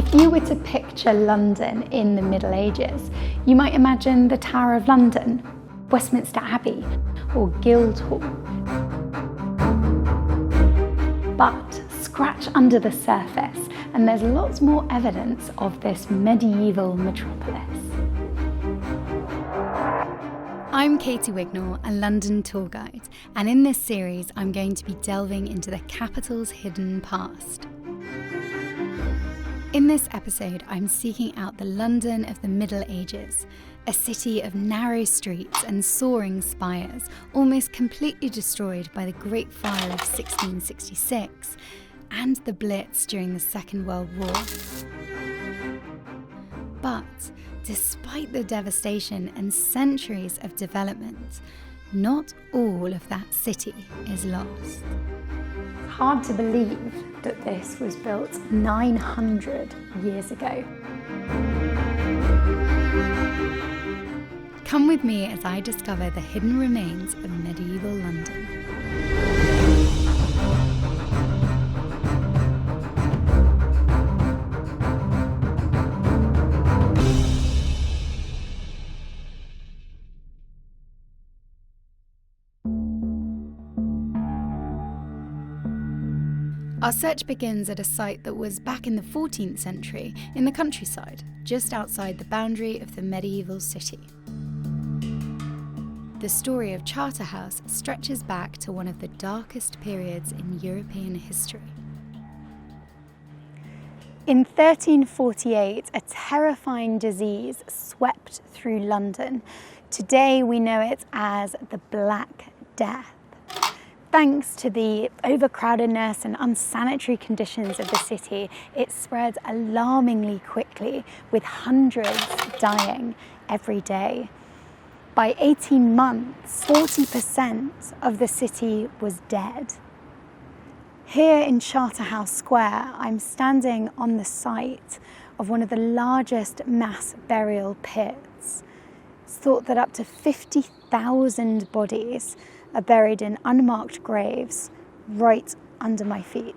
If you were to picture London in the Middle Ages, you might imagine the Tower of London, Westminster Abbey, or Guildhall. But scratch under the surface and there's lots more evidence of this medieval metropolis. I'm Katie Wignall, a London tour guide, and in this series I'm going to be delving into the capital's hidden past. In this episode, I'm seeking out the London of the Middle Ages, a city of narrow streets and soaring spires, almost completely destroyed by the Great Fire of 1666 and the Blitz during the Second World War. But despite the devastation and centuries of development, not all of that city is lost. Hard to believe that this was built 900 years ago. Come with me as I discover the hidden remains of medieval London. Our search begins at a site that was back in the 14th century in the countryside, just outside the boundary of the medieval city. The story of Charterhouse stretches back to one of the darkest periods in European history. In 1348, a terrifying disease swept through London. Today we know it as the Black Death. Thanks to the overcrowdedness and unsanitary conditions of the city, it spread alarmingly quickly, with hundreds dying every day. By 18 months, 40% of the city was dead. Here in Charterhouse Square, I'm standing on the site of one of the largest mass burial pits. It's thought that up to 50,000 bodies are buried in unmarked graves right under my feet.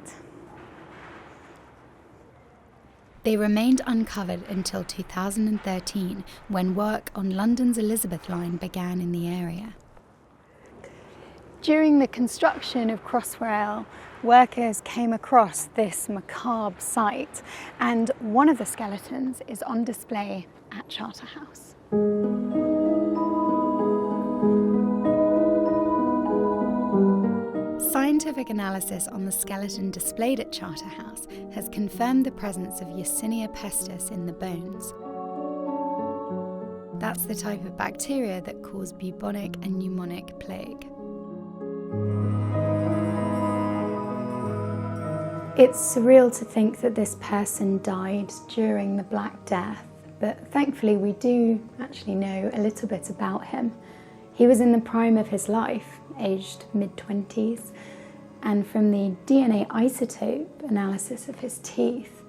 They remained uncovered until 2013, when work on London's Elizabeth line began in the area. During the construction of Crossrail, workers came across this macabre site, and one of the skeletons is on display at Charterhouse. Scientific analysis on the skeleton displayed at Charterhouse has confirmed the presence of Yersinia pestis in the bones. That's the type of bacteria that cause bubonic and pneumonic plague. It's surreal to think that this person died during the Black Death, but thankfully we do actually know a little bit about him. He was in the prime of his life, aged mid-20s, and from the DNA isotope analysis of his teeth,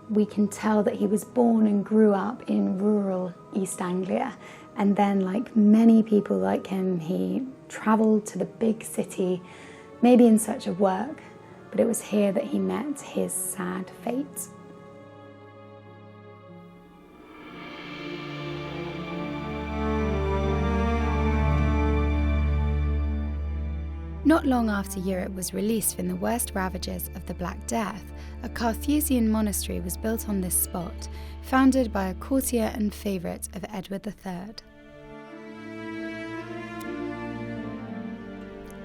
we can tell that he was born and grew up in rural East Anglia, and then, like many people like him, he travelled to the big city, maybe in search of work, but it was here that he met his sad fate. Not long after Europe was released from the worst ravages of the Black Death, a Carthusian monastery was built on this spot, founded by a courtier and favourite of Edward III.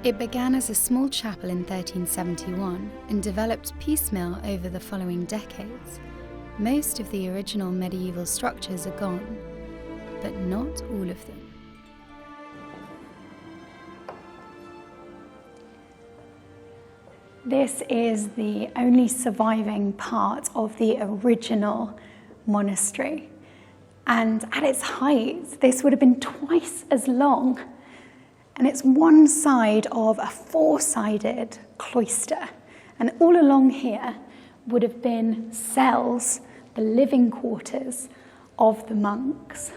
It began as a small chapel in 1371 and developed piecemeal over the following decades. Most of the original medieval structures are gone, but not all of them. This is the only surviving part of the original monastery. And at its height, this would have been twice as long. And it's one side of a four-sided cloister. And all along here would have been cells, the living quarters of the monks.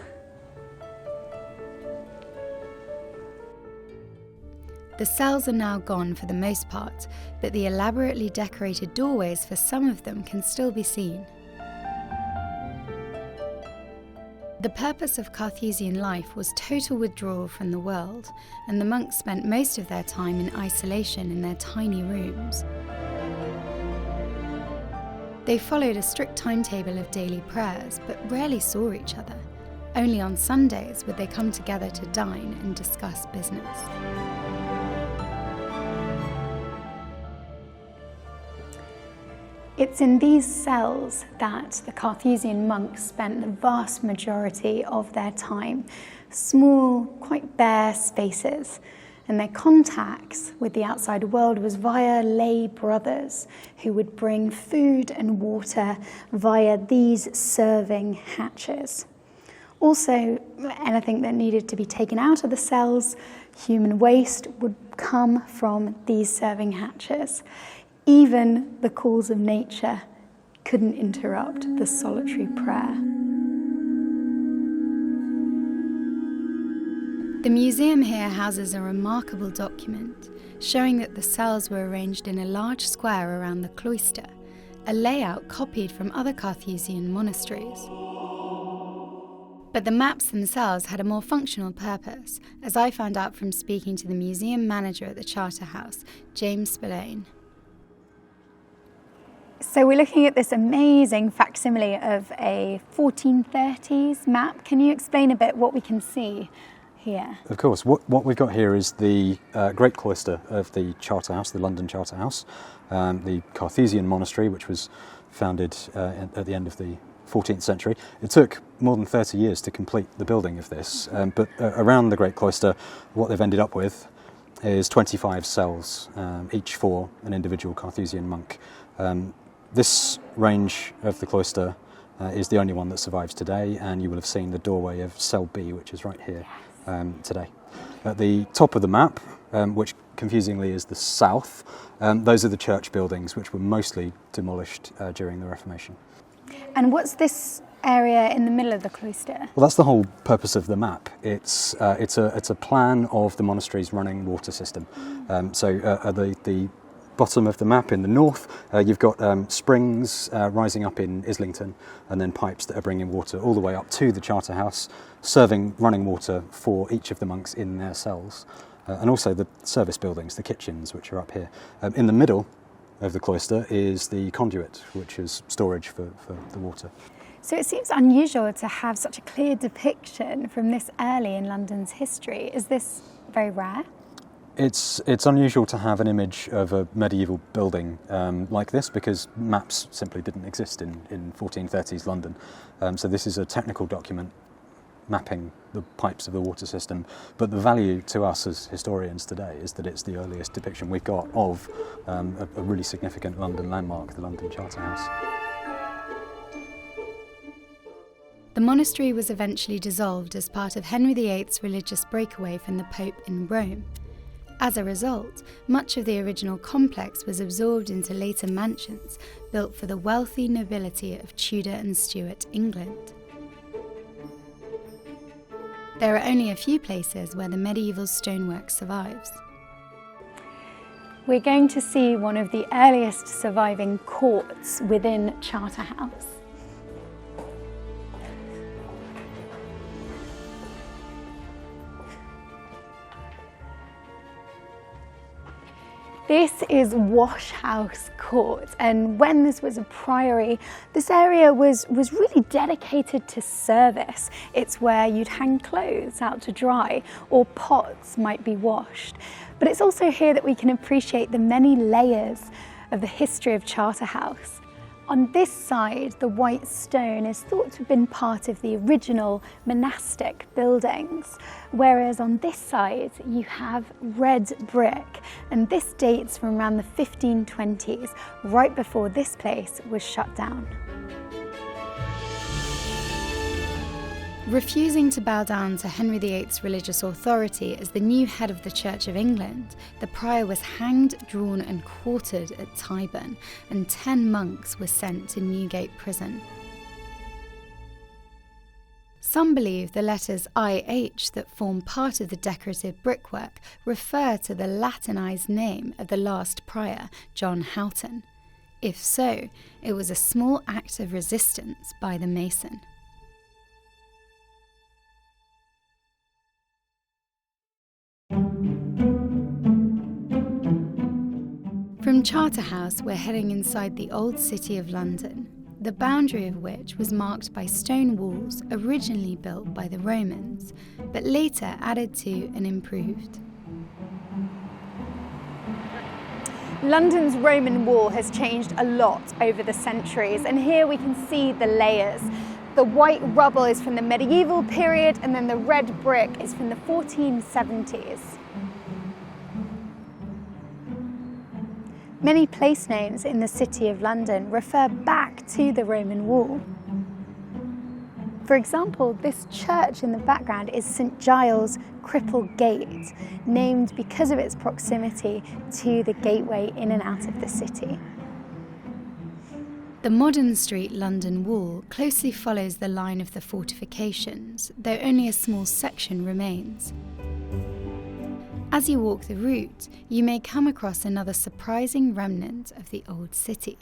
The cells are now gone for the most part, but the elaborately decorated doorways for some of them can still be seen. The purpose of Carthusian life was total withdrawal from the world, and the monks spent most of their time in isolation in their tiny rooms. They followed a strict timetable of daily prayers, but rarely saw each other. Only on Sundays would they come together to dine and discuss business. It's in these cells that the Carthusian monks spent the vast majority of their time. Small, quite bare spaces. And their contacts with the outside world was via lay brothers who would bring food and water via these serving hatches. Also, anything that needed to be taken out of the cells, human waste, would come from these serving hatches. Even the calls of nature couldn't interrupt the solitary prayer. The museum here houses a remarkable document showing that the cells were arranged in a large square around the cloister, a layout copied from other Carthusian monasteries. But the maps themselves had a more functional purpose, as I found out from speaking to the museum manager at the Charterhouse, James Spillane. So we're looking at this amazing facsimile of a 1430s map. Can you explain a bit what we can see here? Of course. What we've got here is the great cloister of the Charterhouse, the London Charterhouse, the Carthusian monastery, which was founded at the end of the 14th century. It took more than 30 years to complete the building of this, but around the great cloister, what they've ended up with is 25 cells, each for an individual Carthusian monk. This range of the cloister is the only one that survives today, and you will have seen the doorway of cell B, which is right here today. At the top of the map, which confusingly is the south, those are the church buildings, which were mostly demolished during the Reformation. And what's this area in the middle of the cloister? Well, that's the whole purpose of the map. It's a plan of the monastery's running water system. So at the bottom of the map in the north, you've got springs rising up in Islington, and then pipes that are bringing water all the way up to the Charterhouse, serving running water for each of the monks in their cells, and also the service buildings, the kitchens, which are up here. In the middle of the cloister is the conduit, which is storage for the water. So it seems unusual to have such a clear depiction from this early in London's history. Is this very rare? It's unusual to have an image of a medieval building like this, because maps simply didn't exist in 1430s London. So this is a technical document mapping the pipes of the water system, but the value to us as historians today is that it's the earliest depiction we've got of a really significant London landmark, the London Charterhouse. The monastery was eventually dissolved as part of Henry VIII's religious breakaway from the Pope in Rome. As a result, much of the original complex was absorbed into later mansions built for the wealthy nobility of Tudor and Stuart England. There are only a few places where the medieval stonework survives. We're going to see one of the earliest surviving courts within Charterhouse. This is Washhouse Court, and when this was a priory, this area was really dedicated to service. It's where you'd hang clothes out to dry, or pots might be washed. But it's also here that we can appreciate the many layers of the history of Charterhouse. On this side, the white stone is thought to have been part of the original monastic buildings, whereas on this side you have red brick, and this dates from around the 1520s, right before this place was shut down. Refusing to bow down to Henry VIII's religious authority as the new head of the Church of England, the prior was hanged, drawn and quartered at Tyburn, and 10 monks were sent to Newgate Prison. Some believe the letters IH that form part of the decorative brickwork refer to the Latinised name of the last prior, John Houghton. If so, it was a small act of resistance by the mason. From Charterhouse, we're heading inside the old city of London, the boundary of which was marked by stone walls originally built by the Romans, but later added to and improved. London's Roman wall has changed a lot over the centuries, and here we can see the layers. The white rubble is from the medieval period, and then the red brick is from the 1470s. Many place names in the City of London refer back to the Roman wall. For example, this church in the background is St Giles' Cripple Gate, named because of its proximity to the gateway in and out of the city. The modern street London Wall closely follows the line of the fortifications, though only a small section remains. As you walk the route, you may come across another surprising remnant of the old city.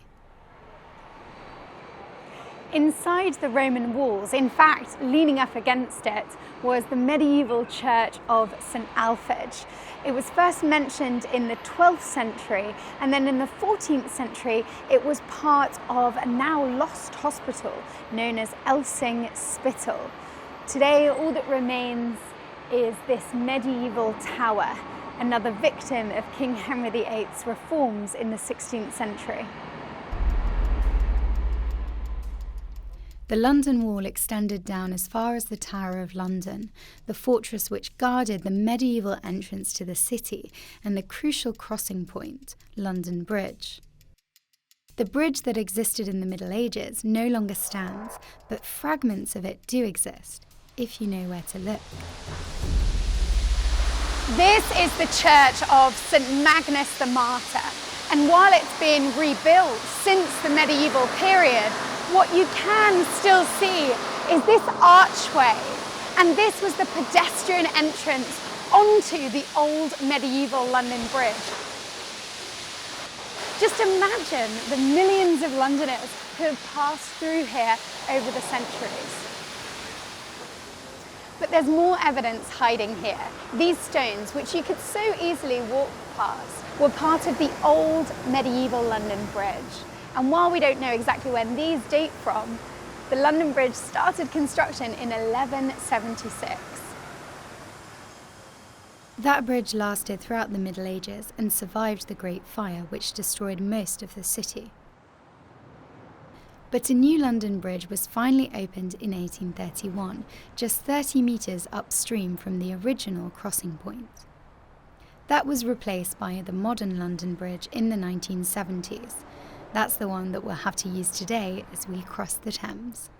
Inside the Roman walls, in fact, leaning up against it, was the medieval church of St Alphege. It was first mentioned in the 12th century, and then in the 14th century, it was part of a now lost hospital known as Elsing Spital. Today, all that remains is this medieval tower, another victim of King Henry VIII's reforms in the 16th century. The London Wall extended down as far as the Tower of London, the fortress which guarded the medieval entrance to the city and the crucial crossing point, London Bridge. The bridge that existed in the Middle Ages no longer stands, but fragments of it do exist, if you know where to look. This is the church of St Magnus the Martyr, and while it's been rebuilt since the medieval period, what you can still see is this archway, and this was the pedestrian entrance onto the old medieval London Bridge. Just imagine the millions of Londoners who have passed through here over the centuries. But there's more evidence hiding here. These stones, which you could so easily walk past, were part of the old medieval London Bridge. And while we don't know exactly when these date from, the London Bridge started construction in 1176. That bridge lasted throughout the Middle Ages and survived the Great Fire, which destroyed most of the city. But a new London Bridge was finally opened in 1831, just 30 metres upstream from the original crossing point. That was replaced by the modern London Bridge in the 1970s. That's the one that we'll have to use today as we cross the Thames.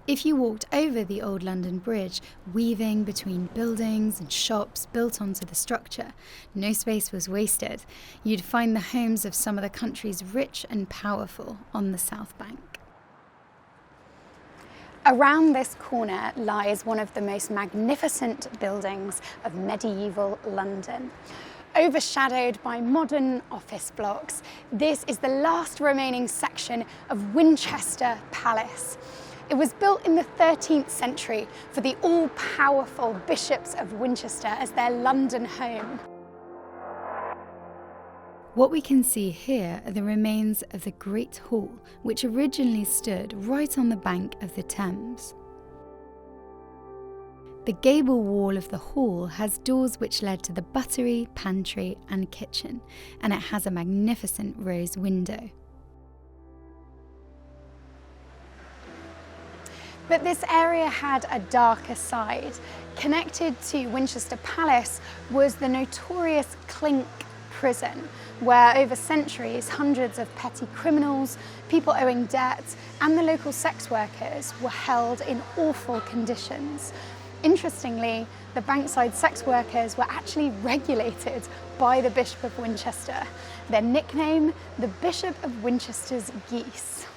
If you walked over the old London Bridge, weaving between buildings and shops built onto the structure, no space was wasted. You'd find the homes of some of the country's rich and powerful on the South Bank. Around this corner lies one of the most magnificent buildings of medieval London. Overshadowed by modern office blocks, this is the last remaining section of Winchester Palace. It was built in the 13th century for the all-powerful bishops of Winchester as their London home. What we can see here are the remains of the Great Hall, which originally stood right on the bank of the Thames. The gable wall of the hall has doors which led to the buttery, pantry and kitchen, and it has a magnificent rose window. But this area had a darker side. Connected to Winchester Palace was the notorious Clink prison, where over centuries hundreds of petty criminals, people owing debt, and the local sex workers were held in awful conditions. Interestingly, the Bankside sex workers were actually regulated by the Bishop of Winchester. Their nickname, the Bishop of Winchester's Geese.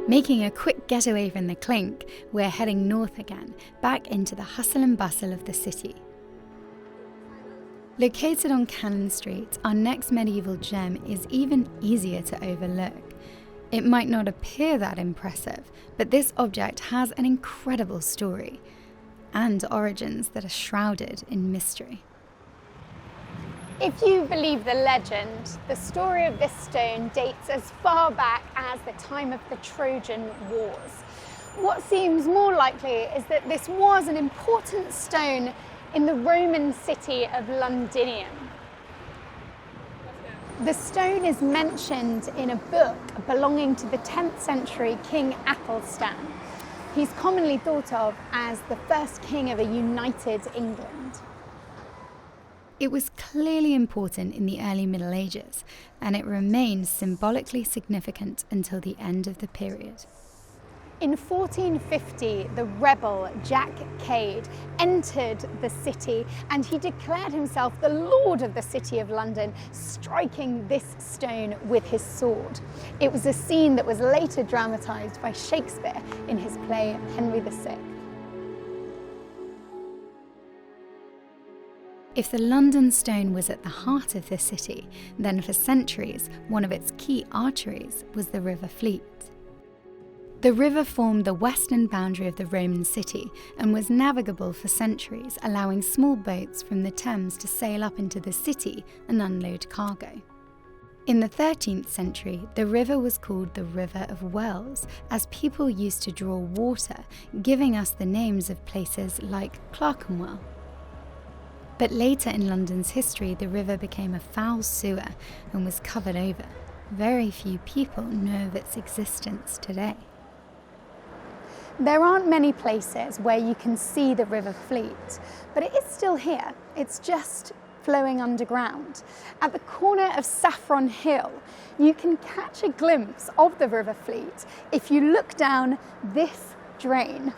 Making a quick getaway from the Clink, we're heading north again, back into the hustle and bustle of the city. Located on Cannon Street, our next medieval gem is even easier to overlook. It might not appear that impressive, but this object has an incredible story. and origins that are shrouded in mystery. If you believe the legend, the story of this stone dates as far back as the time of the Trojan Wars. What seems more likely is that this was an important stone in the Roman city of Londinium. The stone is mentioned in a book belonging to the 10th century King Athelstan. He's commonly thought of as the first king of a united England. It was clearly important in the early Middle Ages, and it remained symbolically significant until the end of the period. In 1450, the rebel Jack Cade entered the city and he declared himself the lord of the city of London, striking this stone with his sword. It was a scene that was later dramatised by Shakespeare in his play Henry VI. If the London stone was at the heart of the city, then for centuries, one of its key arteries was the River Fleet. The river formed the western boundary of the Roman city and was navigable for centuries, allowing small boats from the Thames to sail up into the city and unload cargo. In the 13th century, the river was called the River of Wells, as people used to draw water, giving us the names of places like Clerkenwell. But later in London's history, the river became a foul sewer and was covered over. Very few people know of its existence today. There aren't many places where you can see the River Fleet, but it is still here. It's just flowing underground. At the corner of Saffron Hill, you can catch a glimpse of the River Fleet if you look down this drain.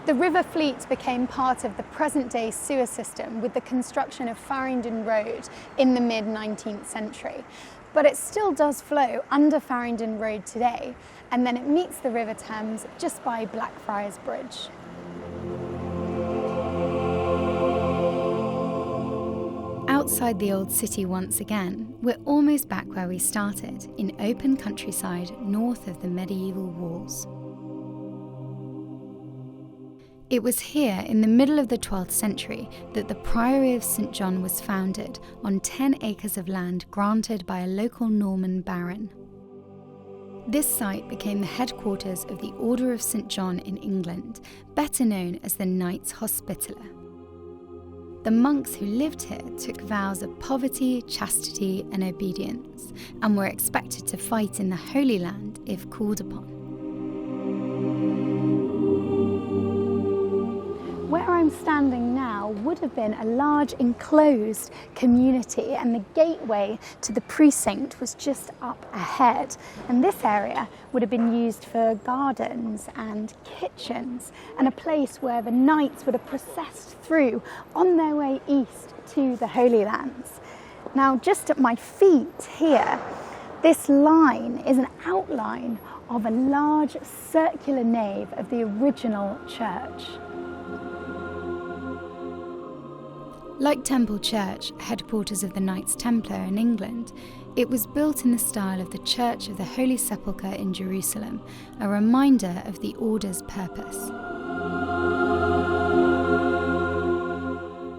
The River Fleet became part of the present-day sewer system with the construction of Farringdon Road in the mid-19th century. But it still does flow under Farringdon Road today, and then it meets the River Thames just by Blackfriars Bridge. Outside the old city once again, we're almost back where we started, in open countryside north of the medieval walls. It was here, in the middle of the 12th century, that the Priory of St John was founded on 10 acres of land granted by a local Norman baron. This site became the headquarters of the Order of St John in England, better known as the Knights Hospitaller. The monks who lived here took vows of poverty, chastity, and obedience, and were expected to fight in the Holy Land if called upon. Where I'm standing now would have been a large enclosed community, and the gateway to the precinct was just up ahead. And this area would have been used for gardens and kitchens, and a place where the knights would have processed through on their way east to the Holy Lands. Now, just at my feet here, this line is an outline of a large circular nave of the original church. Like Temple Church, headquarters of the Knights Templar in England, it was built in the style of the Church of the Holy Sepulchre in Jerusalem, a reminder of the order's purpose.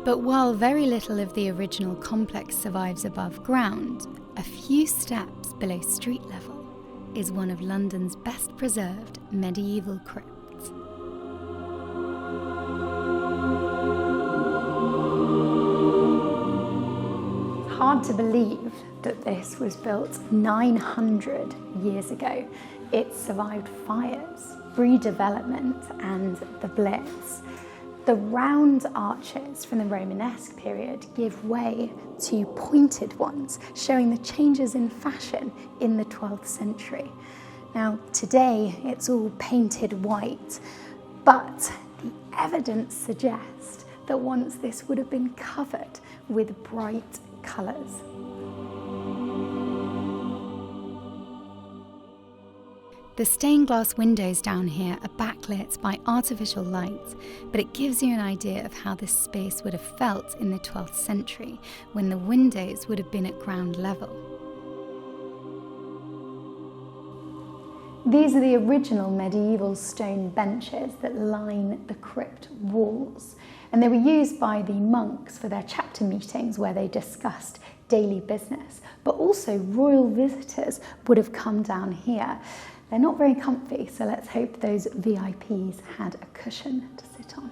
But while very little of the original complex survives above ground, a few steps below street level is one of London's best preserved medieval crypts. Hard to believe that this was built 900 years ago. It survived fires, redevelopment, and the Blitz. The round arches from the Romanesque period give way to pointed ones, showing the changes in fashion in the 12th century. Now, today it's all painted white, but the evidence suggests that once this would have been covered with bright colours. The stained glass windows down here are backlit by artificial lights, but it gives you an idea of how this space would have felt in the 12th century, when the windows would have been at ground level. These are the original medieval stone benches that line the crypt walls, and they were used by the monks for their chapter meetings where they discussed daily business, but also royal visitors would have come down here. They're not very comfy, so let's hope those VIPs had a cushion to sit on.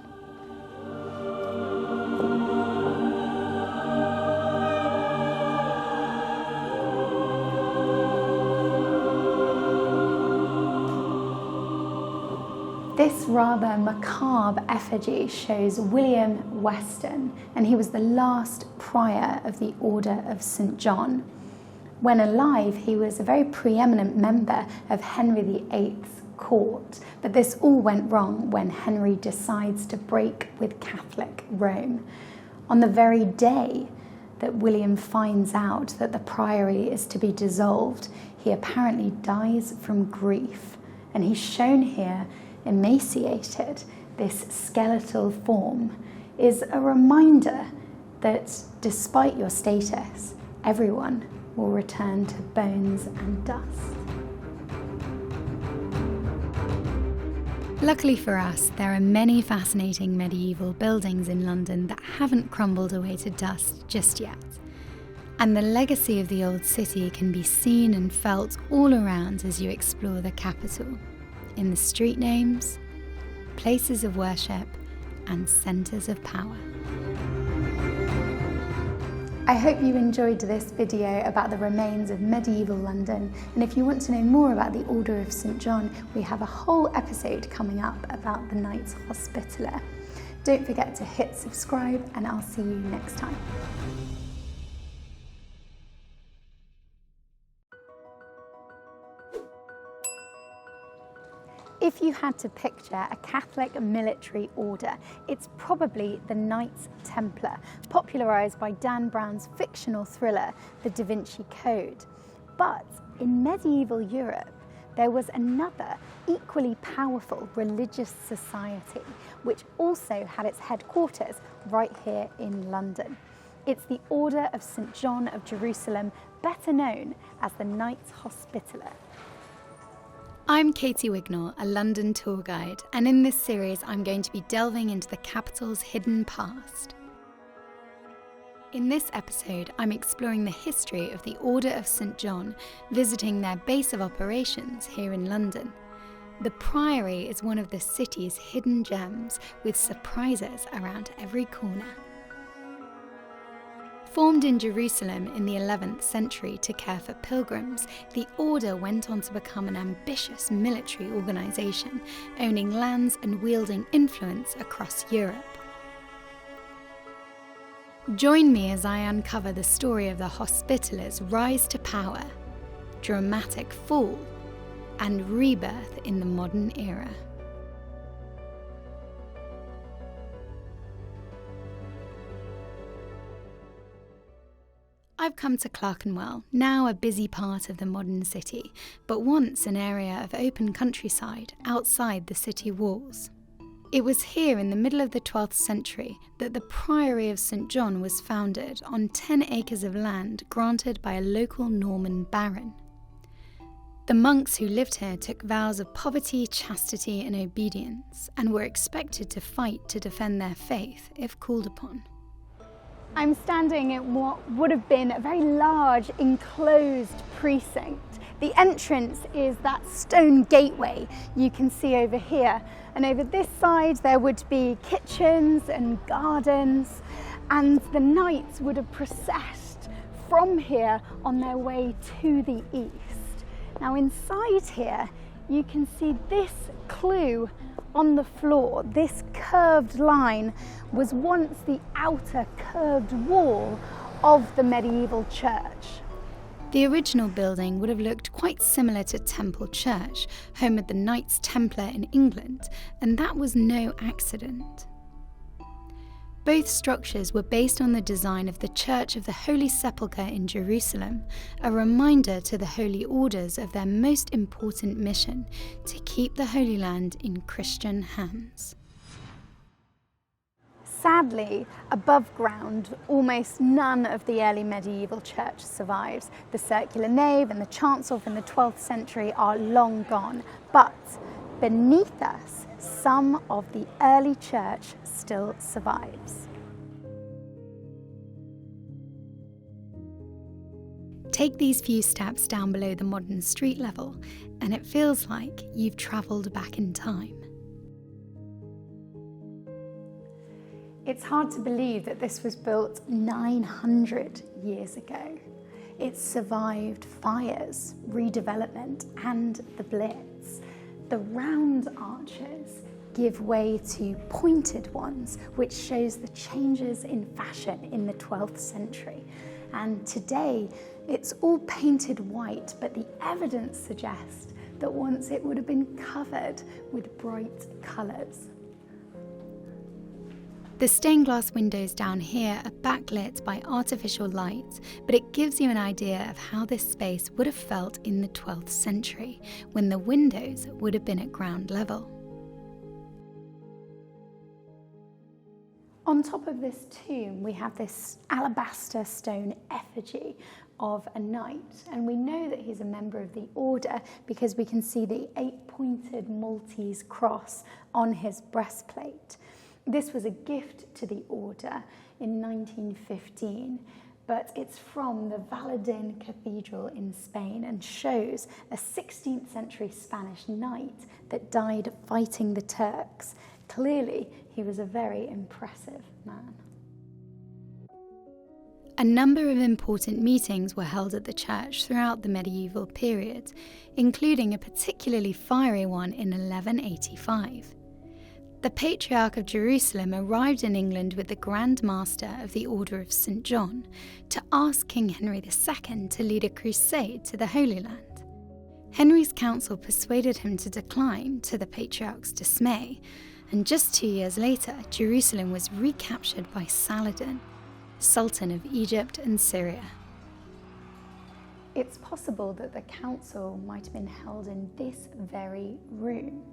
This rather macabre effigy shows William Weston, and he was the last prior of the Order of St. John. When alive, he was a very preeminent member of Henry VIII's court, but this all went wrong when Henry decides to break with Catholic Rome. On the very day that William finds out that the priory is to be dissolved, he apparently dies from grief, and he's shown here emaciated. This skeletal form is a reminder that despite your status, everyone will return to bones and dust. Luckily for us, there are many fascinating medieval buildings in London that haven't crumbled away to dust just yet. And the legacy of the old city can be seen and felt all around as you explore the capital, in the street names, places of worship, and centres of power. I hope you enjoyed this video about the remains of medieval London, and if you want to know more about the Order of St. John, we have a whole episode coming up about the Knights Hospitaller. Don't forget to hit subscribe, and I'll see you next time. If you had to picture a Catholic military order, it's probably the Knights Templar, popularised by Dan Brown's fictional thriller, The Da Vinci Code. But in medieval Europe, there was another equally powerful religious society, which also had its headquarters right here in London. It's the Order of St. John of Jerusalem, better known as the Knights Hospitaller. I'm Katie Wignall, a London tour guide, and in this series I'm going to be delving into the capital's hidden past. In this episode, I'm exploring the history of the Order of St. John, visiting their base of operations here in London. The Priory is one of the city's hidden gems, with surprises around every corner. Formed in Jerusalem in the 11th century to care for pilgrims, the order went on to become an ambitious military organisation, owning lands and wielding influence across Europe. Join me as I uncover the story of the Hospitallers' rise to power, dramatic fall, and rebirth in the modern era. I've come to Clerkenwell, now a busy part of the modern city, but once an area of open countryside outside the city walls. It was here in the middle of the 12th century that the Priory of St. John was founded on 10 acres of land granted by a local Norman baron. The monks who lived here took vows of poverty, chastity, and obedience, and were expected to fight to defend their faith if called upon. I'm standing in what would have been a very large enclosed precinct. The entrance is that stone gateway you can see over here, and over this side there would be kitchens and gardens, and the knights would have processed from here on their way to the east. Now inside here you can see this clue on the floor. This curved line was once the outer curved wall of the medieval church. The original building would have looked quite similar to Temple Church, home of the Knights Templar in England, and that was no accident. Both structures were based on the design of the Church of the Holy Sepulchre in Jerusalem, a reminder to the Holy Orders of their most important mission, to keep the Holy Land in Christian hands. Sadly, above ground, almost none of the early medieval church survives. The circular nave and the chancel from the 12th century are long gone, but beneath us, some of the early church still survives. Take these few steps down below the modern street level, and it feels like you've travelled back in time. It's hard to believe that this was built 900 years ago. It survived fires, redevelopment, and the Blitz. The round arches give way to pointed ones, which shows the changes in fashion in the 12th century. And today, it's all painted white, but the evidence suggests that once it would have been covered with bright colours. The stained glass windows down here are backlit by artificial light, but it gives you an idea of how this space would have felt in the 12th century, when the windows would have been at ground level. On top of this tomb, we have this alabaster stone effigy of a knight, and we know that he's a member of the order because we can see the 8-pointed Maltese cross on his breastplate. This was a gift to the order in 1915, but it's from the Valladolid Cathedral in Spain and shows a 16th century Spanish knight that died fighting the Turks. Clearly, he was a very impressive man. A number of important meetings were held at the church throughout the medieval period, including a particularly fiery one in 1185. The Patriarch of Jerusalem arrived in England with the Grand Master of the Order of St. John to ask King Henry II to lead a crusade to the Holy Land. Henry's council persuaded him to decline, to the Patriarch's dismay, and just 2 years later, Jerusalem was recaptured by Saladin, Sultan of Egypt and Syria. It's possible that the council might have been held in this very room.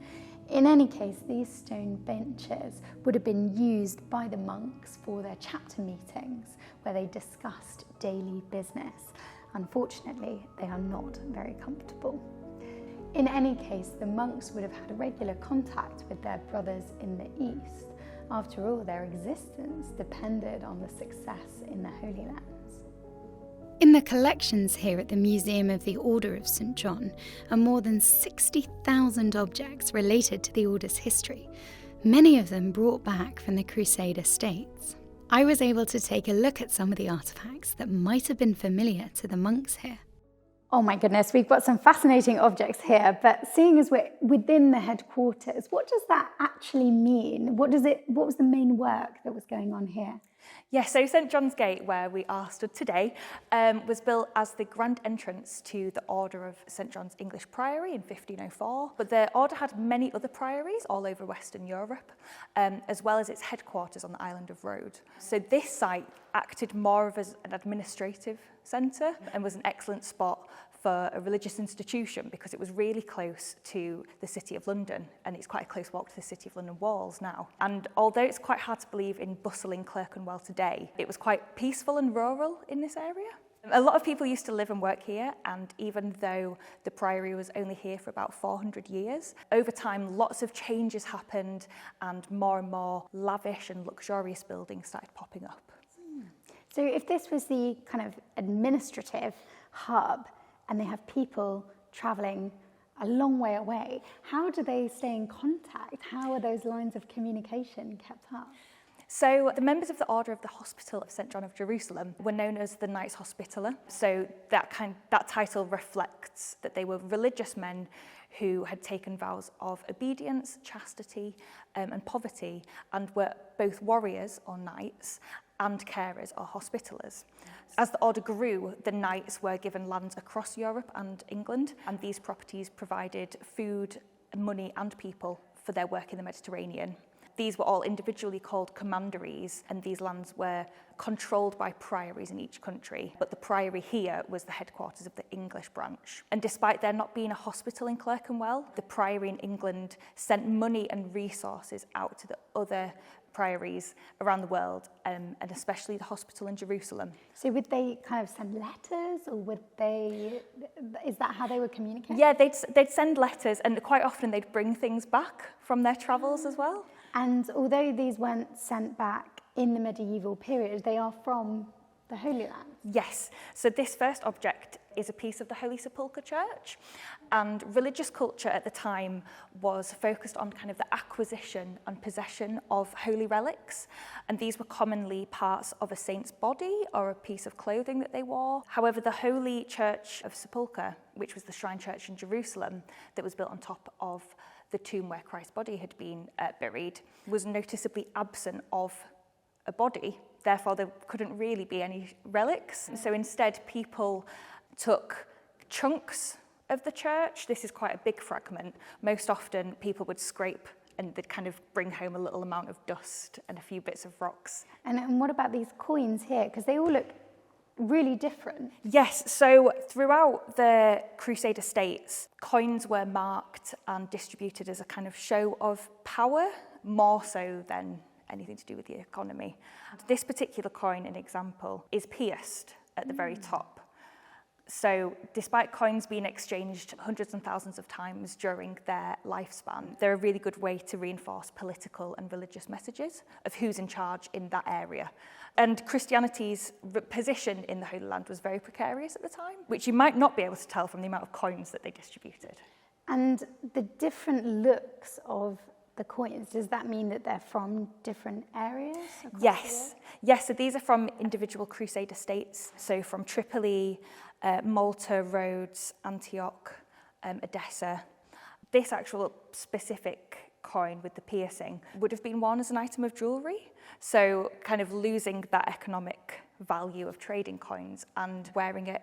In any case, these stone benches would have been used by the monks for their chapter meetings, where they discussed daily business. Unfortunately, they are not very comfortable. In any case, the monks would have had a regular contact with their brothers in the East. After all, their existence depended on the success in the Holy Lands. In the collections here at the Museum of the Order of St. John are more than 60,000 objects related to the Order's history, many of them brought back from the Crusader states. I was able to take a look at some of the artefacts that might have been familiar to the monks here. Oh my goodness, we've got some fascinating objects here, but seeing as we're within the headquarters, what does that actually mean? What was the main work that was going on here? Yeah, so St John's Gate, where we are stood today, was built as the grand entrance to the Order of St John's English Priory in 1504. But the Order had many other priories all over Western Europe, as well as its headquarters on the island of Rhodes. So this site acted more of as an administrative centre and was an excellent spot for a religious institution because it was really close to the City of London, and it's quite a close walk to the City of London walls now. And although it's quite hard to believe in bustling Clerkenwell today, it was quite peaceful and rural in this area. A lot of people used to live and work here, and even though the priory was only here for about 400 years, over time lots of changes happened and more lavish and luxurious buildings started popping up. So if this was the kind of administrative hub, and they have people travelling a long way away, how do they stay in contact? How are those lines of communication kept up? So the members of the Order of the Hospital of St John of Jerusalem were known as the Knights Hospitaller. So that title reflects that they were religious men who had taken vows of obedience, chastity, and poverty, and were both warriors or knights and carers or hospitallers. As the order grew, the knights were given lands across Europe and England, and these properties provided food, money and people for their work in the Mediterranean. These were all individually called commanderies, and these lands were controlled by priories in each country. But the priory here was the headquarters of the English branch. And despite there not being a hospital in Clerkenwell, the priory in England sent money and resources out to the other priories around the world, and especially the hospital in Jerusalem. So would they kind of send letters, or is that how they would communicate? Yeah, they'd send letters, and quite often they'd bring things back from their travels as well. And although these weren't sent back in the medieval period, they are from the Holy Land. Yes, so this first object is a piece of the Holy Sepulchre Church, and religious culture at the time was focused on kind of the acquisition and possession of holy relics, and these were commonly parts of a saint's body or a piece of clothing that they wore. However, the Holy Church of Sepulchre, which was the shrine church in Jerusalem that was built on top of the tomb where Christ's body had been buried, was noticeably absent of a body. Therefore, there couldn't really be any relics. So instead, people took chunks of the church. This is quite a big fragment. Most often, people would scrape and they'd kind of bring home a little amount of dust and a few bits of rocks. And what about these coins here? Because they all look really different. Yes, so throughout the Crusader states, coins were marked and distributed as a kind of show of power, more so than anything to do with the economy. This particular coin, an example, is pierced at the very top. So despite coins being exchanged hundreds and thousands of times during their lifespan, they're a really good way to reinforce political and religious messages of who's in charge in that area. And Christianity's position in the Holy Land was very precarious at the time, which you might not be able to tell from the amount of coins that they distributed. And the different looks of the coins, does that mean that they're from different areas? Yes. Yes, so these are from individual Crusader states, so from Tripoli, Malta, Rhodes, Antioch, Edessa. This actual specific coin with the piercing would have been worn as an item of jewellery, so kind of losing that economic value of trading coins and wearing it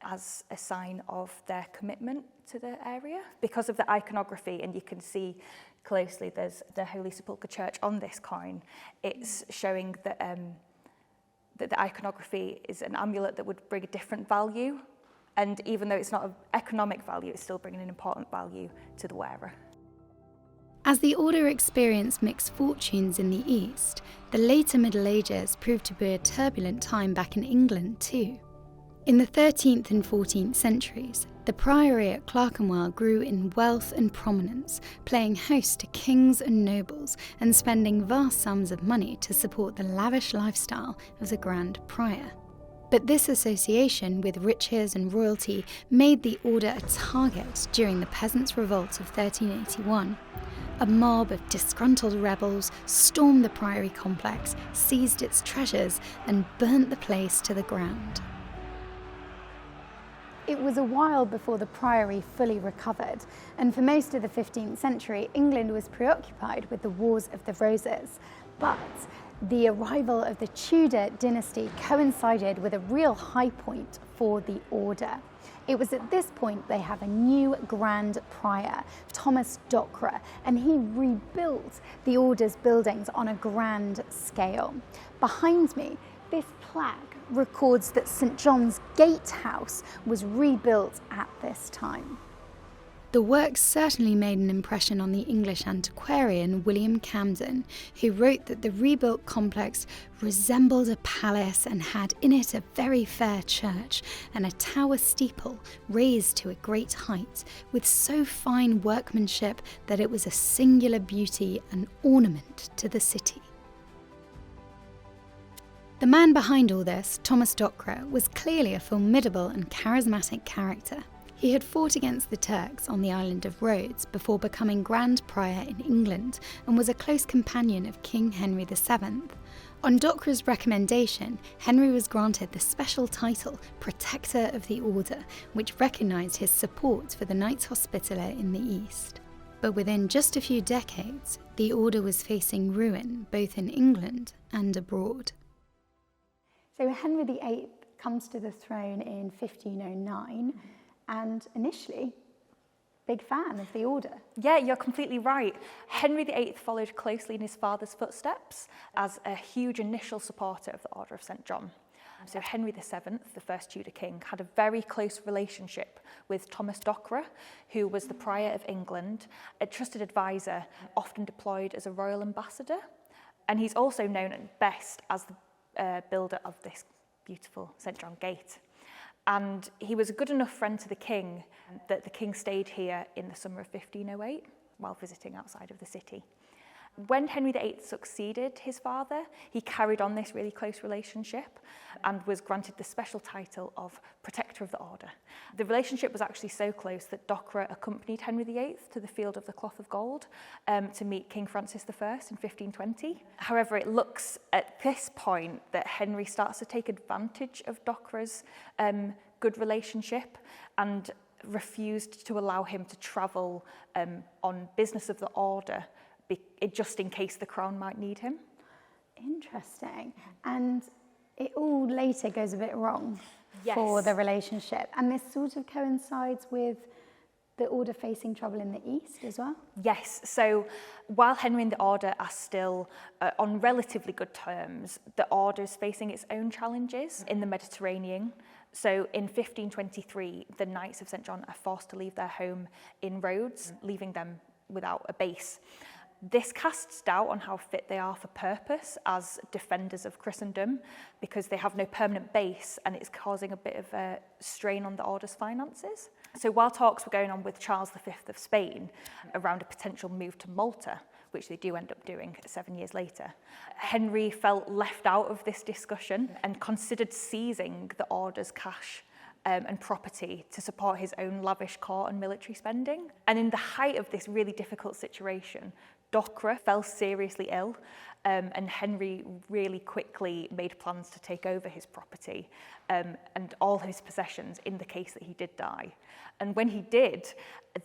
as a sign of their commitment to the area. Because of the iconography, and you can see closely there's the Holy Sepulchre Church on this coin, it's showing that that the iconography is an amulet that would bring a different value, and even though it's not of economic value, it's still bringing an important value to the wearer. As the order experienced mixed fortunes in the East, the later Middle Ages proved to be a turbulent time back in England too. In the 13th and 14th centuries, the priory at Clerkenwell grew in wealth and prominence, playing host to kings and nobles and spending vast sums of money to support the lavish lifestyle of the Grand Prior. But this association with riches and royalty made the order a target during the Peasants' Revolt of 1381. A mob of disgruntled rebels stormed the priory complex, seized its treasures, and burnt the place to the ground. It was a while before the priory fully recovered, and for most of the 15th century, England was preoccupied with the Wars of the Roses. But the arrival of the Tudor dynasty coincided with a real high point for the order. It was at this point they have a new Grand Prior, Thomas Docre, and he rebuilt the order's buildings on a grand scale. Behind me, this plaque records that St John's Gatehouse was rebuilt at this time. The work certainly made an impression on the English antiquarian William Camden, who wrote that the rebuilt complex resembled a palace and had in it a very fair church and a tower steeple raised to a great height, with so fine workmanship that it was a singular beauty and ornament to the city. The man behind all this, Thomas Docre, was clearly a formidable and charismatic character. He had fought against the Turks on the island of Rhodes before becoming Grand Prior in England and was a close companion of King Henry VII. On Docre's recommendation, Henry was granted the special title Protector of the Order, which recognised his support for the Knights Hospitaller in the East. But within just a few decades, the order was facing ruin both in England and abroad. So Henry VIII comes to the throne in 1509, and initially, big fan of the order. Yeah, you're completely right. Henry VIII followed closely in his father's footsteps as a huge initial supporter of the Order of St John. So Henry VII, the first Tudor king, had a very close relationship with Thomas Docre, who was the Prior of England, a trusted advisor, often deployed as a royal ambassador. And he's also known at best as the builder of this beautiful St John Gate. And he was a good enough friend to the king that the king stayed here in the summer of 1508 while visiting outside of the city. When Henry VIII succeeded his father, he carried on this really close relationship and was granted the special title of Protector of the Order. The relationship was actually so close that Dockwra accompanied Henry VIII to the Field of the Cloth of Gold to meet King Francis I in 1520. However, it looks at this point that Henry starts to take advantage of Dockwra's good relationship and refused to allow him to travel on business of the order, just in case the crown might need him. Interesting. And it all later goes a bit wrong Yes. for the relationship. And this sort of coincides with the order facing trouble in the east as well? Yes, so while Henry and the order are still on relatively good terms, the order is facing its own challenges in the Mediterranean. So in 1523, the Knights of St John are forced to leave their home in Rhodes, leaving them without a base. This casts doubt on how fit they are for purpose as defenders of Christendom, because they have no permanent base and it's causing a bit of a strain on the order's finances. So while talks were going on with Charles V of Spain around a potential move to Malta, which they do end up doing 7 years later, Henry felt left out of this discussion and considered seizing the order's cash and property to support his own lavish court and military spending. And in the height of this really difficult situation, Dockwra fell seriously ill, and Henry really quickly made plans to take over his property and all his possessions in the case that he did die. And when he did,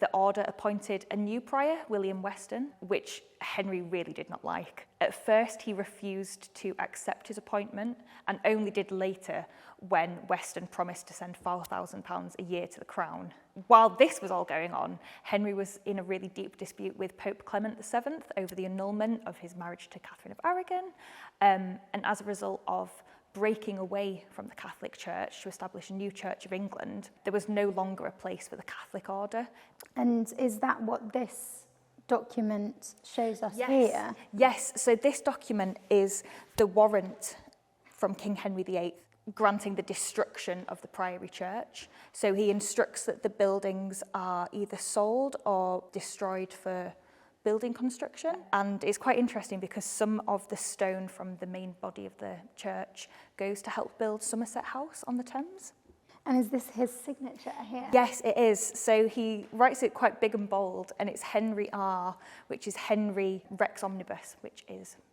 the order appointed a new prior, William Weston, which Henry really did not like. At first, he refused to accept his appointment and only did later when Weston promised to send £4,000 a year to the crown. While this was all going on, Henry was in a really deep dispute with Pope Clement VII over the annulment of his marriage to Catherine of Aragon, and as a result of breaking away from the Catholic Church to establish a new Church of England, there was no longer a place for the Catholic order. And is that what this document shows us here? Yes, so this document is the warrant from King Henry VIII granting the destruction of the Priory Church. So he instructs that the buildings are either sold or destroyed for building construction. And it's quite interesting because some of the stone from the main body of the church goes to help build Somerset House on the Thames. And is this his signature here? Yes, it is. So he writes it quite big and bold, and it's Henry R, which is Henry Rex Omnibus, which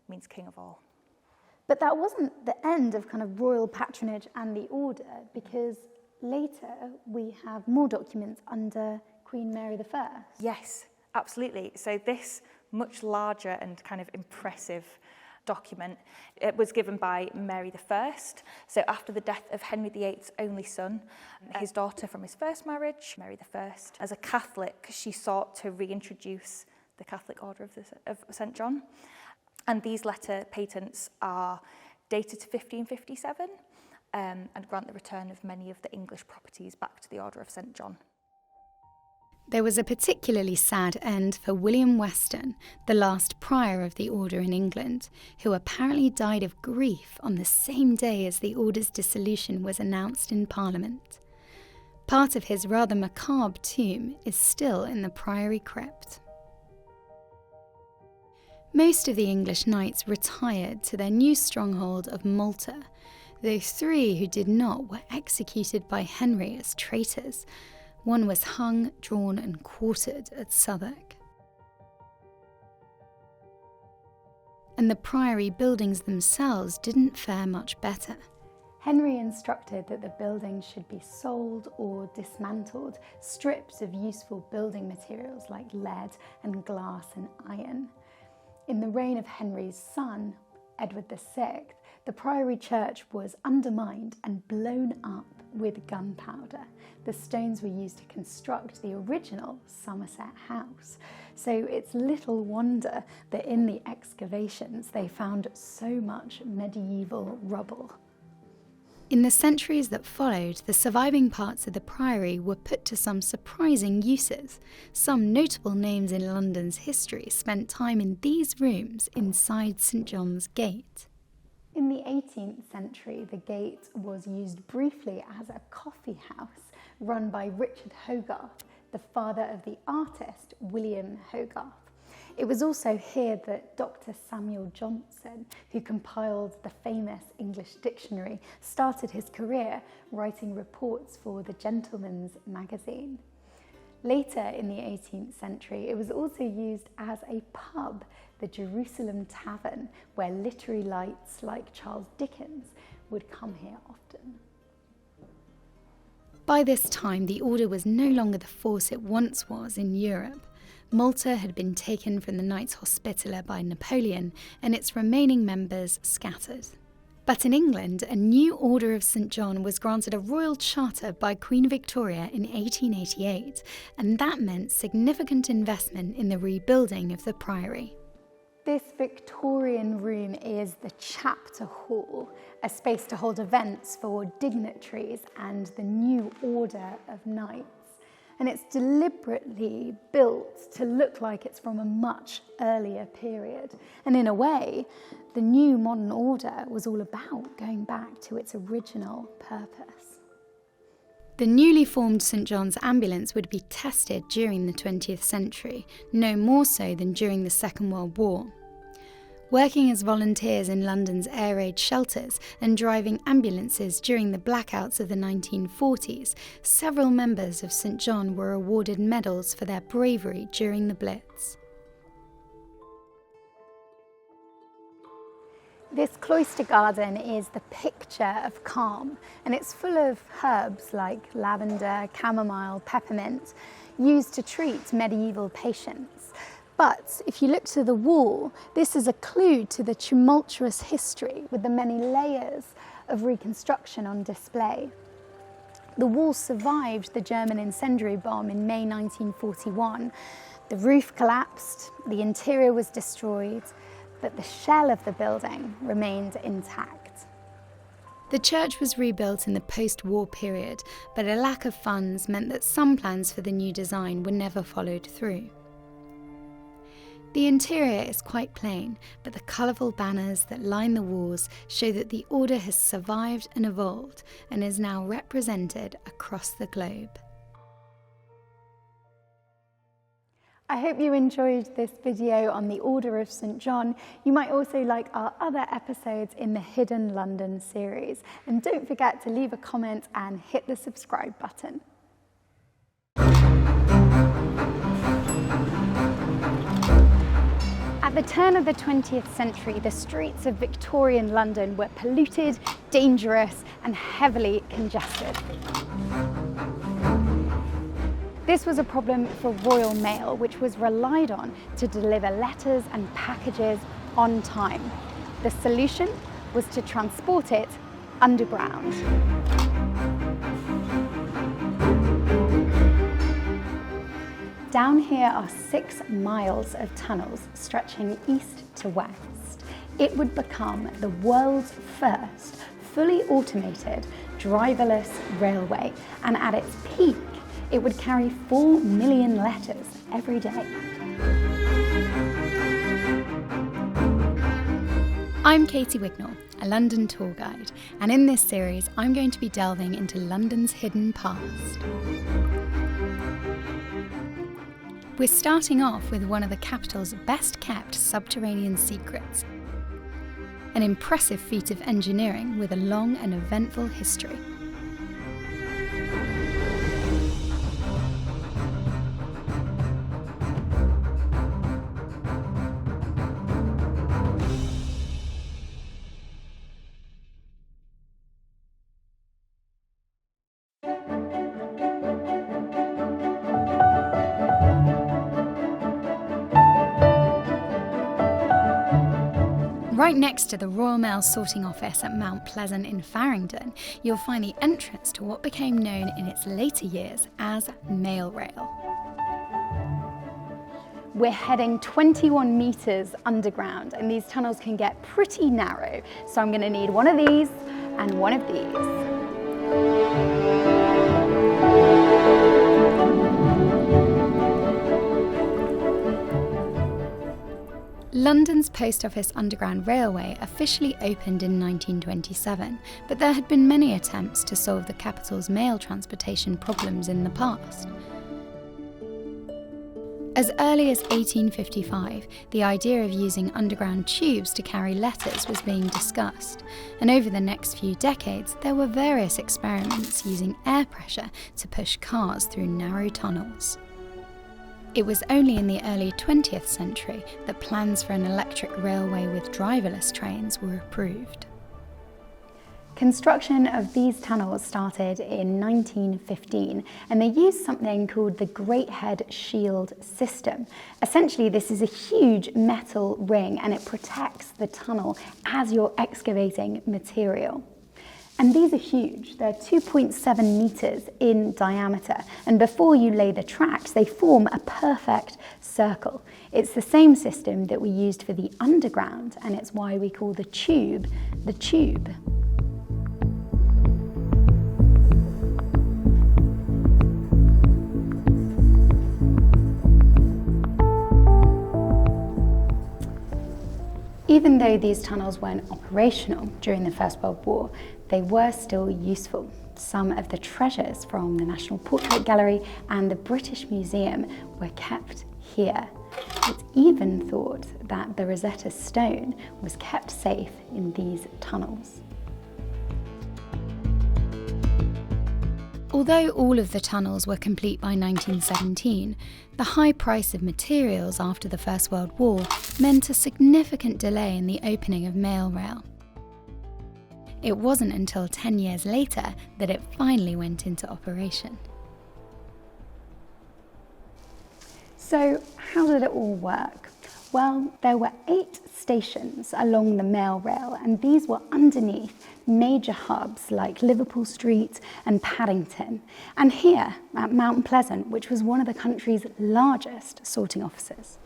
means king of all. But that wasn't the end of kind of royal patronage and the order, because later we have more documents under Queen Mary I. Yes, absolutely. So this much larger and kind of impressive document, it was given by Mary I. So after the death of Henry VIII's only son, his daughter from his first marriage, Mary I, as a Catholic, she sought to reintroduce the Catholic Order of St John. And these letter patents are dated to 1557 and grant the return of many of the English properties back to the Order of St John. There was a particularly sad end for William Weston, the last prior of the order in England, who apparently died of grief on the same day as the order's dissolution was announced in Parliament. Part of his rather macabre tomb is still in the Priory crypt. Most of the English knights retired to their new stronghold of Malta, though 3 who did not were executed by Henry as traitors. One was hung, drawn and quartered at Southwark. And the priory buildings themselves didn't fare much better. Henry instructed that the buildings should be sold or dismantled, stripped of useful building materials like lead and glass and iron. In the reign of Henry's son, Edward VI, the Priory Church was undermined and blown up with gunpowder. The stones were used to construct the original Somerset House. So it's little wonder that in the excavations they found so much medieval rubble. In the centuries that followed, the surviving parts of the priory were put to some surprising uses. Some notable names in London's history spent time in these rooms inside St John's Gate. In the 18th century, the gate was used briefly as a coffee house run by Richard Hogarth, the father of the artist William Hogarth. It was also here that Dr. Samuel Johnson, who compiled the famous English dictionary, started his career writing reports for the Gentleman's Magazine. Later in the 18th century, it was also used as a pub, the Jerusalem Tavern, where literary lights like Charles Dickens would come here often. By this time, the order was no longer the force it once was in Europe. Malta had been taken from the Knights Hospitaller by Napoleon, and its remaining members scattered. But in England, a new Order of St John was granted a royal charter by Queen Victoria in 1888, and that meant significant investment in the rebuilding of the priory. This Victorian room is the Chapter Hall, a space to hold events for dignitaries and the new Order of Knights. And it's deliberately built to look like it's from a much earlier period. And in a way, the new modern order was all about going back to its original purpose. The newly formed St John's Ambulance would be tested during the 20th century, no more so than during the Second World War. Working as volunteers in London's air raid shelters and driving ambulances during the blackouts of the 1940s, several members of St John were awarded medals for their bravery during the Blitz. This cloister garden is the picture of calm, and it's full of herbs like lavender, chamomile, peppermint, used to treat medieval patients. But if you look to the wall, this is a clue to the tumultuous history with the many layers of reconstruction on display. The wall survived the German incendiary bomb in May 1941. The roof collapsed, the interior was destroyed, but the shell of the building remained intact. The church was rebuilt in the post-war period, but a lack of funds meant that some plans for the new design were never followed through. The interior is quite plain, but the colourful banners that line the walls show that the order has survived and evolved and is now represented across the globe. I hope you enjoyed this video on the Order of St John. You might also like our other episodes in the Hidden London series. And don't forget to leave a comment and hit the subscribe button. At the turn of the 20th century, the streets of Victorian London were polluted, dangerous, and heavily congested. This was a problem for Royal Mail, which was relied on to deliver letters and packages on time. The solution was to transport it underground. Down here are 6 miles of tunnels stretching east to west. It would become the world's first fully automated, driverless railway, and at its peak, it would carry 4 million letters every day. I'm Katie Wignall, a London tour guide, and in this series I'm going to be delving into London's hidden past. We're starting off with one of the capital's best kept subterranean secrets, an impressive feat of engineering with a long and eventful history. Right next to the Royal Mail sorting office at Mount Pleasant in Farringdon, you'll find the entrance to what became known in its later years as Mail Rail. We're heading 21 metres underground, and these tunnels can get pretty narrow. So I'm going to need one of these and one of these. London's Post Office Underground Railway officially opened in 1927, but there had been many attempts to solve the capital's mail transportation problems in the past. As early as 1855, the idea of using underground tubes to carry letters was being discussed, and over the next few decades there were various experiments using air pressure to push cars through narrow tunnels. It was only in the early 20th century that plans for an electric railway with driverless trains were approved. Construction of these tunnels started in 1915, and they used something called the Great Head Shield system. Essentially, this is a huge metal ring, and it protects the tunnel as you're excavating material. And these are huge. They're 2.7 metres in diameter, and before you lay the tracks, they form a perfect circle. It's the same system that we used for the underground, and it's why we call the tube the tube. Even though these tunnels weren't operational during the First World War, they were still useful. Some of the treasures from the National Portrait Gallery and the British Museum were kept here. It's even thought that the Rosetta Stone was kept safe in these tunnels. Although all of the tunnels were complete by 1917, the high price of materials after the First World War meant a significant delay in the opening of mail rail. It wasn't until 10 years later that it finally went into operation. So how did it all work? Well, there were 8 stations along the mail rail, and these were underneath major hubs like Liverpool Street and Paddington, and here at Mount Pleasant, which was one of the country's largest sorting offices.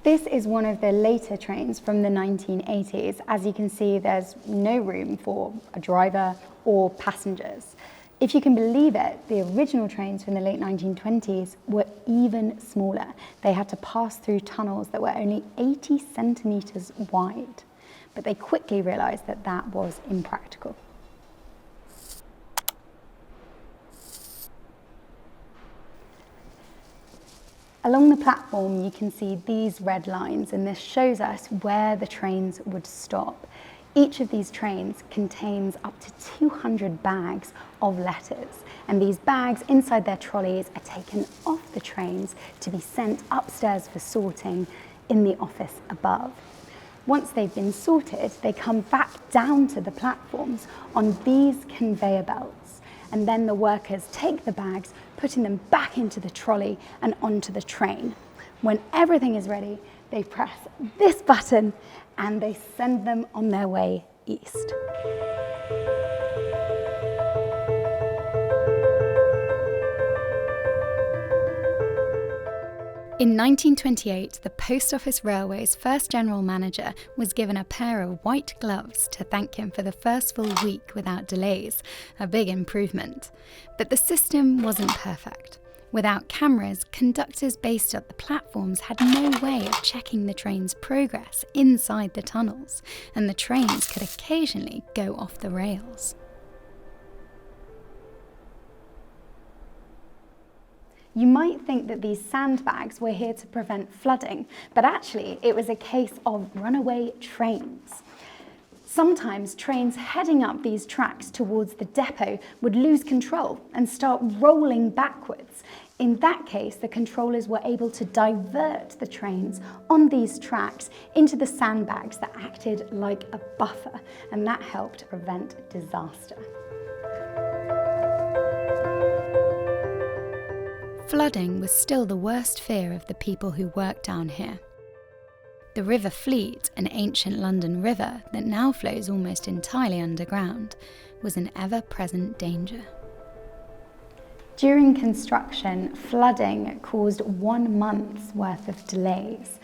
This is one of the later trains from the 1980s. As you can see, there's no room for a driver or passengers. If you can believe it, the original trains from the late 1920s were even smaller. They had to pass through tunnels that were only 80 centimetres wide, but they quickly realised that that was impractical. Along the platform, you can see these red lines, and this shows us where the trains would stop. Each of these trains contains up to 200 bags of letters, and these bags inside their trolleys are taken off the trains to be sent upstairs for sorting in the office above. Once they've been sorted, they come back down to the platforms on these conveyor belts, and then the workers take the bags, putting them back into the trolley and onto the train. When everything is ready, they press this button and they send them on their way east. In 1928, the Post Office Railway's first general manager was given a pair of white gloves to thank him for the first full week without delays, a big improvement. But the system wasn't perfect. Without cameras, conductors based at the platforms had no way of checking the train's progress inside the tunnels, and the trains could occasionally go off the rails. You might think that these sandbags were here to prevent flooding, but actually it was a case of runaway trains. Sometimes trains heading up these tracks towards the depot would lose control and start rolling backwards. In that case, the controllers were able to divert the trains on these tracks into the sandbags that acted like a buffer, and that helped prevent disaster. Flooding was still the worst fear of the people who worked down here. The River Fleet, an ancient London river that now flows almost entirely underground, was an ever-present danger. During construction, flooding caused 1 month's worth of delays.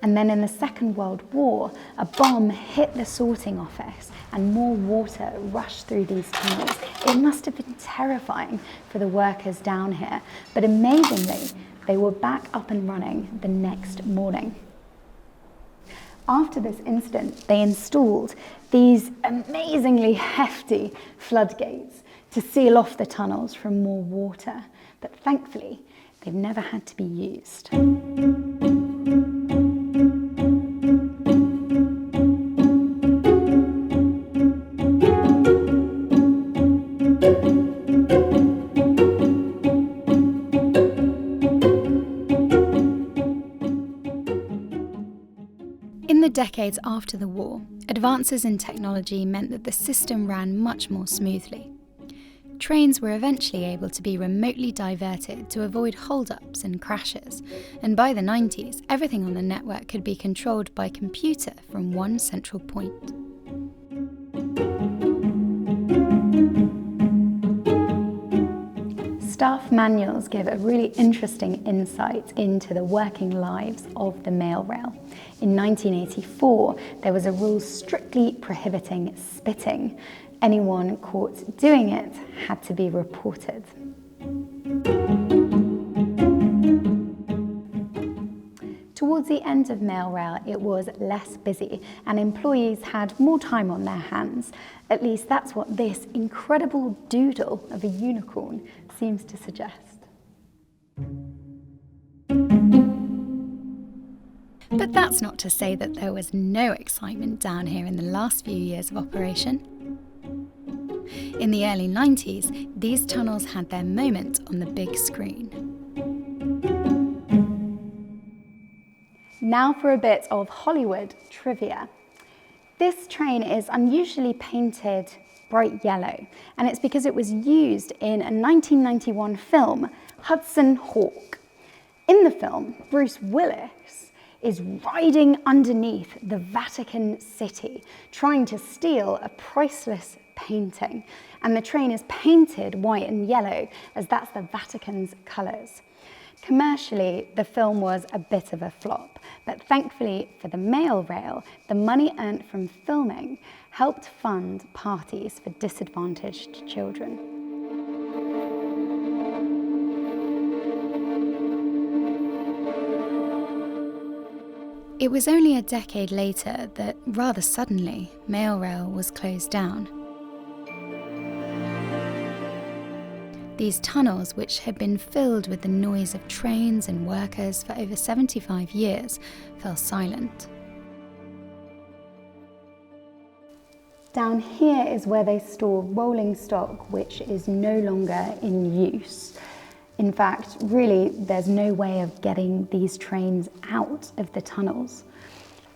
And then in the Second World War, a bomb hit the sorting office and more water rushed through these tunnels. It must have been terrifying for the workers down here, but amazingly, they were back up and running the next morning. After this incident, they installed these amazingly hefty floodgates to seal off the tunnels from more water, but thankfully, they've never had to be used. In the decades after the war, advances in technology meant that the system ran much more smoothly. Trains were eventually able to be remotely diverted to avoid hold-ups and crashes, and by the 90s, everything on the network could be controlled by computer from one central point. Staff manuals give a really interesting insight into the working lives of the mail rail. In 1984, there was a rule strictly prohibiting spitting. Anyone caught doing it had to be reported. Towards the end of mail rail, it was less busy and employees had more time on their hands. At least that's what this incredible doodle of a unicorn seems to suggest. But that's not to say that there was no excitement down here in the last few years of operation. In the early 90s, these tunnels had their moment on the big screen. Now for a bit of Hollywood trivia. This train is unusually painted bright yellow, and it's because it was used in a 1991 film, Hudson Hawk. In the film, Bruce Willis is riding underneath the Vatican City, trying to steal a priceless painting, and the train is painted white and yellow as that's the Vatican's colours. Commercially, the film was a bit of a flop, but thankfully for the mail rail, the money earned from filming helped fund parties for disadvantaged children. It was only a decade later that, rather suddenly, mail rail was closed down. These tunnels, which had been filled with the noise of trains and workers for over 75 years, fell silent. Down here is where they store rolling stock, which is no longer in use. In fact, really, there's no way of getting these trains out of the tunnels.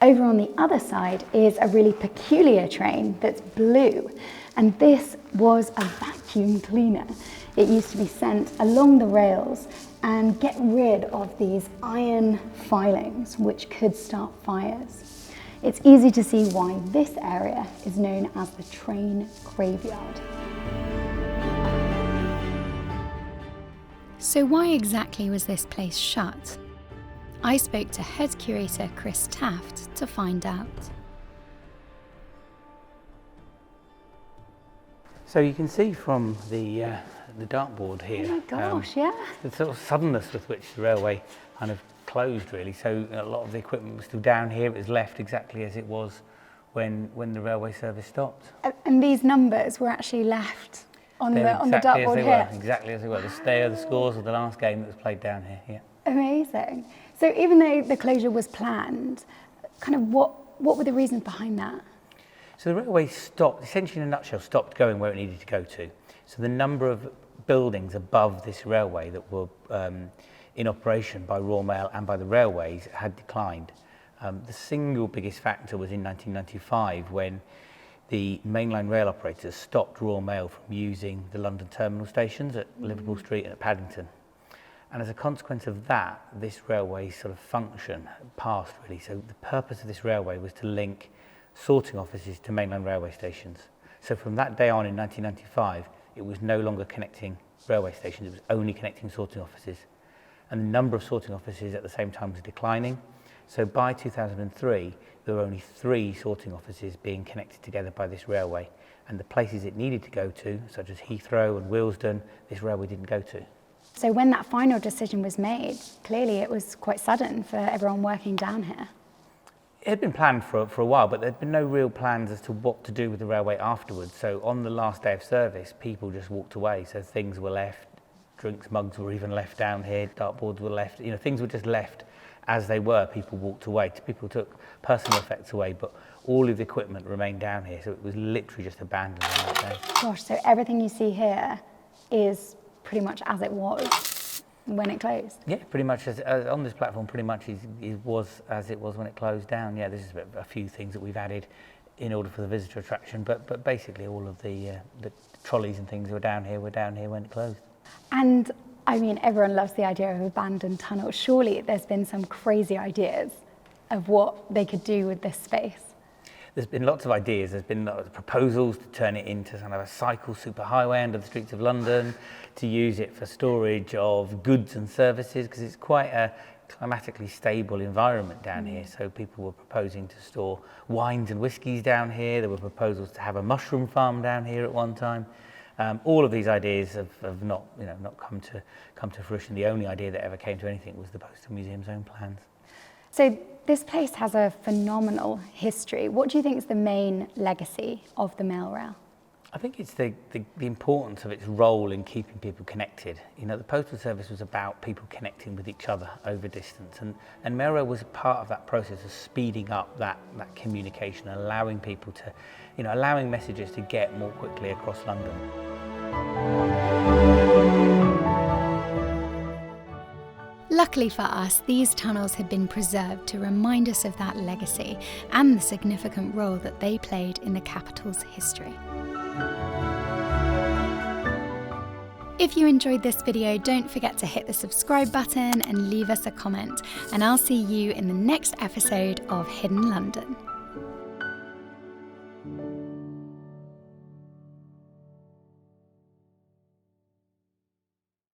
Over on the other side is a really peculiar train that's blue, and this was a vacuum cleaner. It used to be sent along the rails and get rid of these iron filings which could start fires. It's easy to see why this area is known as the train graveyard. So why exactly was this place shut? I spoke to head curator Chris Taft to find out. So you can see from the dartboard here, Oh my gosh, yeah. the sort of suddenness with which the railway kind of closed, really. So a lot of the equipment was still down here. It was left exactly as it was when the railway service stopped. And these numbers were actually left on the dartboard here. Exactly as they were. They are the scores of the last game that was played down here. Yeah. Amazing. So even though the closure was planned, kind of what were the reasons behind that? So the railway stopped, essentially in a nutshell, stopped going where it needed to go to. So the number of buildings above this railway that were in operation by Royal Mail and by the railways had declined. The single biggest factor was in 1995 when the mainline rail operators stopped Royal Mail from using the London terminal stations at Liverpool Street and at Paddington. And as a consequence of that, this railway sort of function passed, really. So the purpose of this railway was to link sorting offices to mainline railway stations. So from that day on in 1995, it was no longer connecting railway stations. It was only connecting sorting offices. And the number of sorting offices at the same time was declining. So by 2003, there were only 3 sorting offices being connected together by this railway. And the places it needed to go to, such as Heathrow and Willesden, this railway didn't go to. So when that final decision was made, clearly it was quite sudden for everyone working down here. It had been planned for a while, but there had been no real plans as to what to do with the railway afterwards. So on the last day of service, people just walked away. So things were left, drinks mugs were even left down here, dartboards were left, things were just left as they were. People walked away. People took personal effects away, but all of the equipment remained down here. So it was literally just abandoned on that day. Gosh, so everything you see here is pretty much as it was when it closed? Yeah, pretty much as on this platform, pretty much it was as it was when it closed down. Yeah, this is a few things that we've added in order for the visitor attraction, but basically all of the trolleys and things were down here when it closed. And I mean, everyone loves the idea of abandoned tunnels. Surely there's been some crazy ideas of what they could do with this space. There's been lots of ideas. There's been proposals to turn it into kind of a cycle superhighway under the streets of London, to use it for storage of goods and services, because it's quite a climatically stable environment down here. So people were proposing to store wines and whiskies down here. There were proposals to have a mushroom farm down here at one time. All of these ideas have not come to fruition. The only idea that ever came to anything was the Postal Museum's own plans. So this place has a phenomenal history. What do you think is the main legacy of the mail rail? I think it's the importance of its role in keeping people connected. The postal service was about people connecting with each other over distance, and mail rail was a part of that process of speeding up that communication, allowing people to, allowing messages to get more quickly across London. Luckily for us, these tunnels had been preserved to remind us of that legacy and the significant role that they played in the capital's history. If you enjoyed this video, don't forget to hit the subscribe button and leave us a comment, and I'll see you in the next episode of Hidden London.